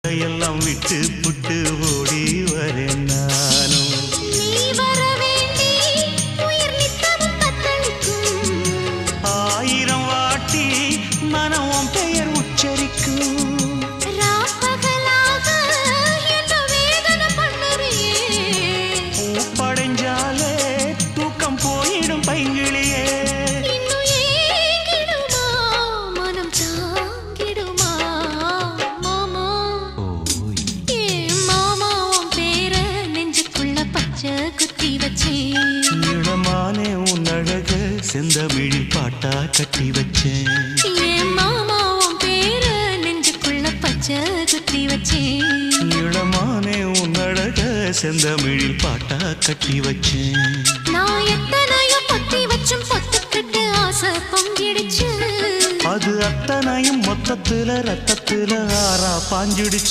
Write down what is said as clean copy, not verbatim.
எல்லாம் விட்டு புட்டு ஓடி வரேன் நானும். நீ வர வேண்டி உயிர் நித்தமும் தத்தளிக்கும். 1000 வாட்டி மனம் உன் பெயர் உச்சரிக்கும். ராப்பகலாக என்ன வேதனை பண்ணுறியே. பூப்படைஞ்சாலே தூக்கம் போயிடும் பைங்கிளியே. இன்னும் ஏங்கிடுமா மனம் தாங்கிடுமா மாமா. ஏ மாமா உன் பேர நெஞ்சுக்குள்ள பச்சை குத்தி வச்சேன். இளமானே உன் அழக செந்தமிழில் பாட்டா கட்டி வச்சேன். ஏ மாமா உன் பேர நெஞ்சுக்குள்ள பச்சை குத்தி வச்சேன். இளமானே உன் அழக செந்தமிழில் பாட்டா கட்டி வச்சேன். நான் எத்தனையோ பொத்தி வச்சும் பொத்துக்கிட்டு ஆசை பொங்கிடுச்சு. அது அத்தனையும் மொத்தத்துல ரத்தத்துல ஆறா பாஞ்சிடுச்சு.